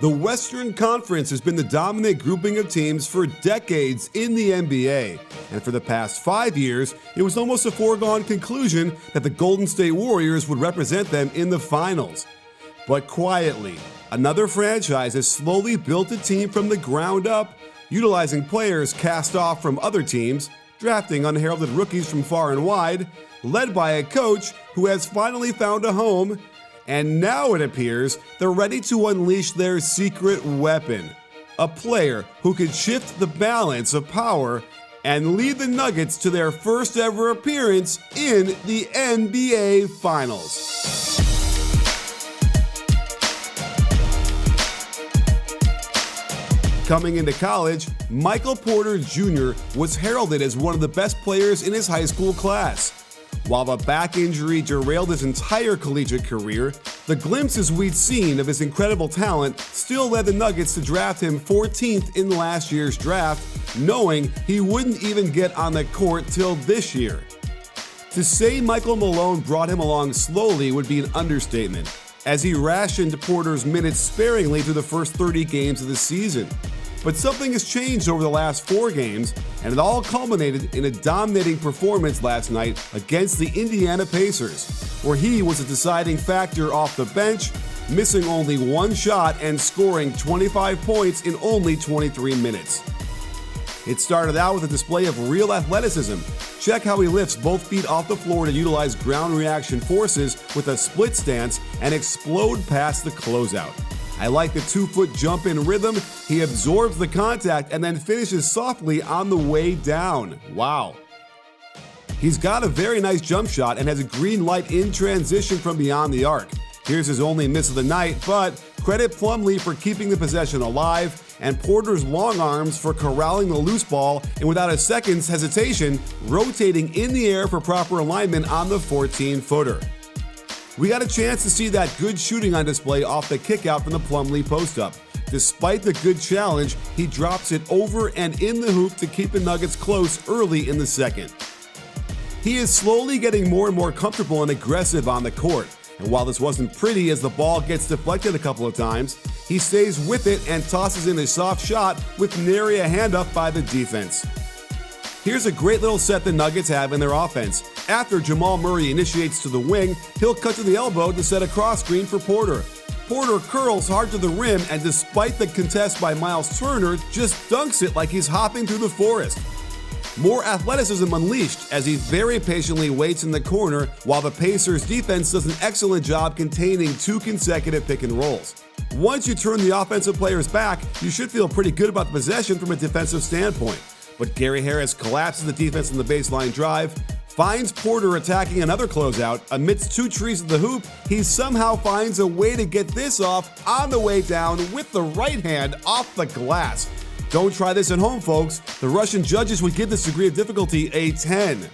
The Western Conference has been the dominant grouping of teams for decades in the NBA, and for the past 5 years, it was almost a foregone conclusion that the Golden State Warriors would represent them in the finals. But quietly, another franchise has slowly built a team from the ground up, utilizing players cast off from other teams, drafting unheralded rookies from far and wide, led by a coach who has finally found a home. And now it appears they're ready to unleash their secret weapon, a player who could shift the balance of power and lead the Nuggets to their first ever appearance in the NBA Finals. Coming into college, Michael Porter Jr. was heralded as one of the best players in his high school class. While a back injury derailed his entire collegiate career, the glimpses we'd seen of his incredible talent still led the Nuggets to draft him 14th in last year's draft, knowing he wouldn't even get on the court till this year. To say Michael Malone brought him along slowly would be an understatement, as he rationed Porter's minutes sparingly through the first 30 games of the season. But something has changed over the last 4 games, and it all culminated in a dominating performance last night against the Indiana Pacers, where he was a deciding factor off the bench, missing only 1 shot and scoring 25 points in only 23 minutes. It started out with a display of real athleticism. Check how he lifts both feet off the floor to utilize ground reaction forces with a split stance and explode past the closeout. I like the 2-foot jump in rhythm. He absorbs the contact and then finishes softly on the way down. Wow. He's got a very nice jump shot and has a green light in transition from beyond the arc. Here's his only miss of the night, but credit Plumlee for keeping the possession alive and Porter's long arms for corralling the loose ball and without a second's hesitation, rotating in the air for proper alignment on the 14-footer. We got a chance to see that good shooting on display off the kickout from the Plumlee post-up. Despite the good challenge, he drops it over and in the hoop to keep the Nuggets close early in the second. He is slowly getting more and more comfortable and aggressive on the court, and while this wasn't pretty as the ball gets deflected a couple of times, he stays with it and tosses in a soft shot with nary a hand up by the defense. Here's a great little set the Nuggets have in their offense. After Jamal Murray initiates to the wing, he'll cut to the elbow to set a cross screen for Porter. Porter curls hard to the rim and despite the contest by Miles Turner, just dunks it like he's hopping through the forest. More athleticism unleashed as he very patiently waits in the corner while the Pacers defense does an excellent job containing 2 consecutive pick and rolls. Once you turn the offensive players back, you should feel pretty good about the possession from a defensive standpoint. But Gary Harris collapses the defense on the baseline drive, finds Porter attacking another closeout. Amidst 2 trees of the hoop, he somehow finds a way to get this off on the way down with the right hand off the glass. Don't try this at home, folks. The Russian judges would give this degree of difficulty a 10.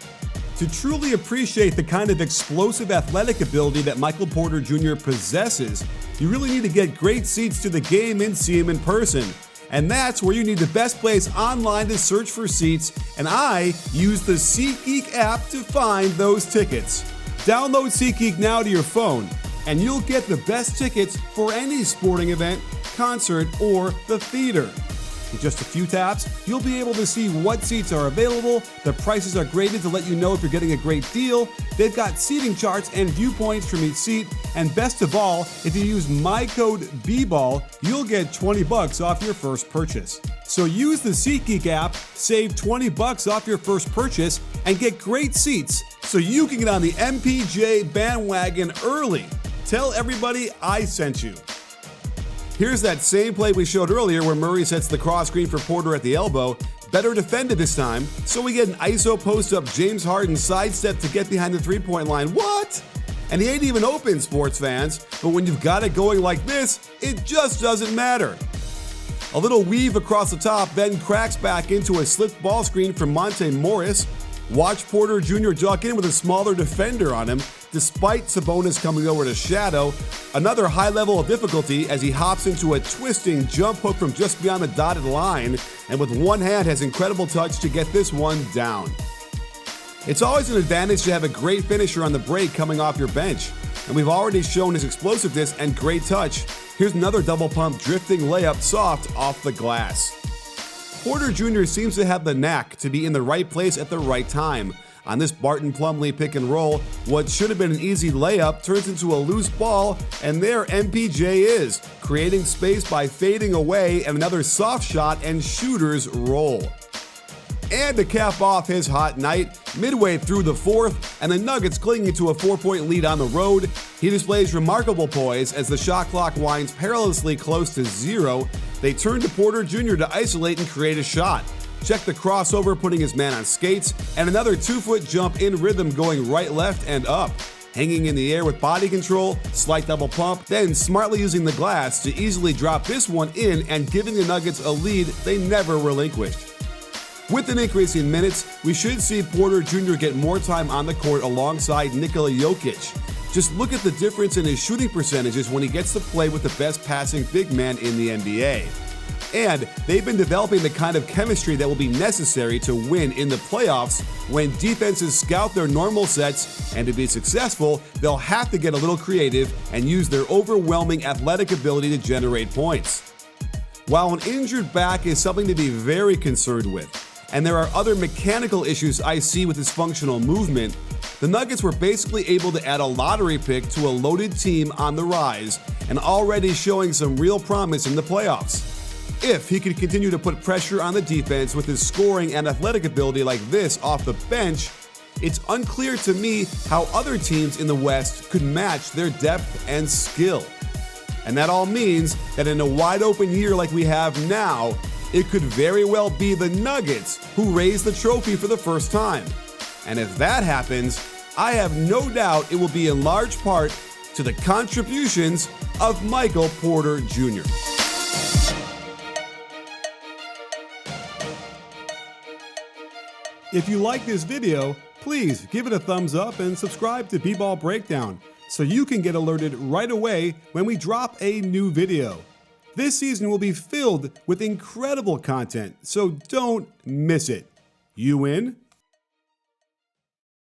To truly appreciate the kind of explosive athletic ability that Michael Porter Jr. possesses, you really need to get great seats to the game and see him in person. And that's where you need the best place online to search for seats, and I use the SeatGeek app to find those tickets. Download SeatGeek now to your phone, and you'll get the best tickets for any sporting event, concert, or the theater. In just a few taps, you'll be able to see what seats are available, the prices are graded to let you know if you're getting a great deal, they've got seating charts and viewpoints from each seat, and best of all, if you use my code BBALL, you'll get $20 off your first purchase. So use the SeatGeek app, save $20 off your first purchase, and get great seats so you can get on the MPJ bandwagon early. Tell everybody I sent you. Here's that same play we showed earlier where Murray sets the cross screen for Porter at the elbow. Better defended this time, so we get an ISO post-up James Harden sidestep to get behind the 3-point line. What? And he ain't even open, sports fans. But when you've got it going like this, it just doesn't matter. A little weave across the top, then cracks back into a slipped ball screen from Monte Morris. Watch Porter Jr. duck in with a smaller defender on him, despite Sabonis coming over to shadow. Another high level of difficulty as he hops into a twisting jump hook from just beyond the dotted line, and with one hand has incredible touch to get this one down. It's always an advantage to have a great finisher on the break coming off your bench. And we've already shown his explosiveness and great touch. Here's another double pump drifting layup soft off the glass. Porter Jr. seems to have the knack to be in the right place at the right time. On this Barton Plumlee pick and roll, what should have been an easy layup turns into a loose ball, and there MPJ is, creating space by fading away, and another soft shot and shooter's roll. And to cap off his hot night, midway through the fourth, and the Nuggets clinging to a 4-point lead on the road, he displays remarkable poise as the shot clock winds perilously close to 0. They turn to Porter Jr. to isolate and create a shot. Check the crossover, putting his man on skates, and another 2-foot jump in rhythm going right, left, and up. Hanging in the air with body control, slight double pump, then smartly using the glass to easily drop this one in and giving the Nuggets a lead they never relinquished. With an increase in minutes, we should see Porter Jr. get more time on the court alongside Nikola Jokic. Just look at the difference in his shooting percentages when he gets to play with the best passing big man in the NBA. And they've been developing the kind of chemistry that will be necessary to win in the playoffs when defenses scout their normal sets, and to be successful, they'll have to get a little creative and use their overwhelming athletic ability to generate points. While an injured back is something to be very concerned with, and there are other mechanical issues I see with his functional movement, the Nuggets were basically able to add a lottery pick to a loaded team on the rise and already showing some real promise in the playoffs. If he could continue to put pressure on the defense with his scoring and athletic ability like this off the bench, it's unclear to me how other teams in the West could match their depth and skill. And that all means that in a wide open year like we have now, it could very well be the Nuggets who raise the trophy for the first time. And if that happens, I have no doubt it will be in large part to the contributions of Michael Porter Jr. If you like this video, please give it a thumbs up and subscribe to B-Ball Breakdown so you can get alerted right away when we drop a new video. This season will be filled with incredible content, so don't miss it. You in?